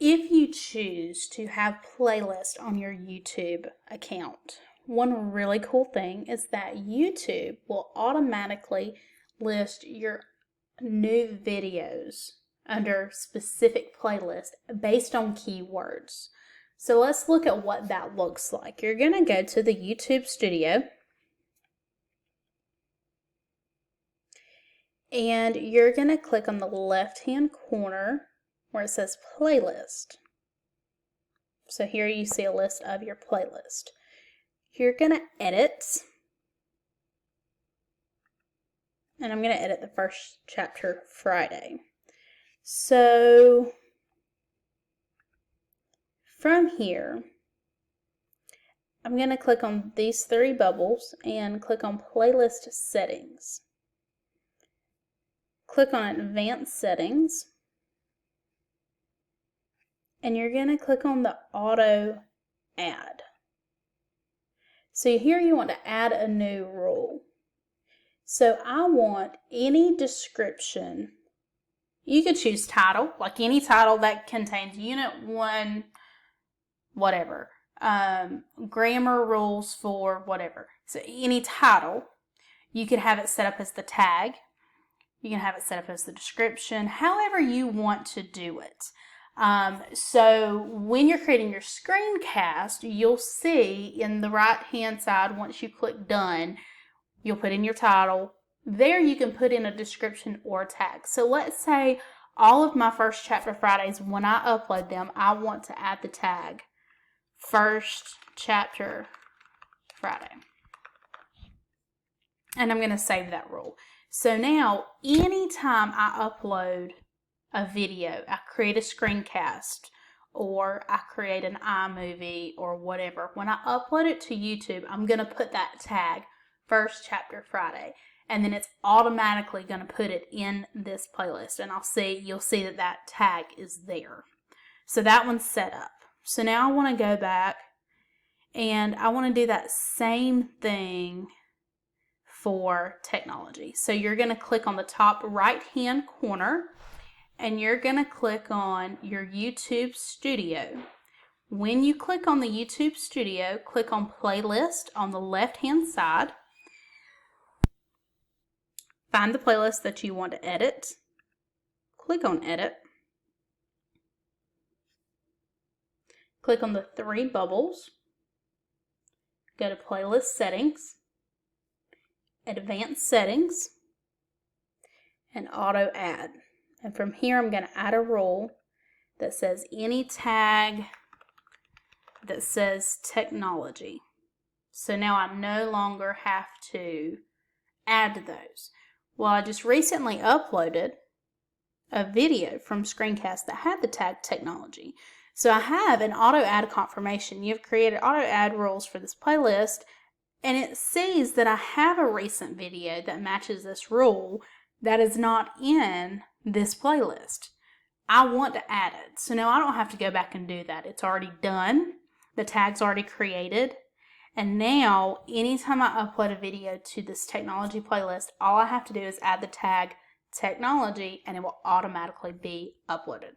If you choose to have playlists on your YouTube account, one really cool thing is that YouTube will automatically list your new videos under specific playlists based on keywords. So let's look at what that looks like. You're going to go to the YouTube Studio and you're going to click on the left-hand corner where it says playlist. So here you see a list of your playlist. You're going to edit, and I'm going to edit the first chapter Friday. So from here, I'm going to click on these three bubbles and click on playlist settings. Click on advanced settings. And you're going to click on the auto add. So here you want to add a new rule. So I want any description. You could choose title, like any title that contains Unit 1, whatever. Grammar rules for whatever. So any title. You could have it set up as the tag. You can have it set up as the description, however you want to do it. So when you're creating your screencast, you'll see in the right hand side, once you click done, you'll put in your title. There you can put in a description or a tag. So let's say all of my first chapter Fridays, when I upload them, I want to add the tag first chapter Friday. And I'm going to save that rule. So now anytime I upload a video, I create a screencast, or I create an iMovie or whatever, when I upload it to YouTube, I'm going to put that tag, First Chapter Friday, and then it's automatically going to put it in this playlist, and you'll see that that tag is there. So that one's set up. So now I want to go back, and I want to do that same thing for technology. So you're going to click on the top right hand corner, and you're going to click on your YouTube Studio. When you click on the YouTube Studio, click on Playlist on the left-hand side. Find the playlist that you want to edit. Click on Edit. Click on the three bubbles. Go to Playlist Settings, Advanced Settings, and Auto Add. And from here, I'm going to add a rule that says any tag that says technology. So now I no longer have to add those. Well, I just recently uploaded a video from Screencast that had the tag technology. So I have an auto add confirmation. You've created auto add rules for this playlist, and it sees that I have a recent video that matches this rule that is not in this playlist. I want to add it. So now I don't have to go back and do that. It's already done. The tag's already created. And now anytime I upload a video to this technology playlist, all I have to do is add the tag technology and it will automatically be uploaded.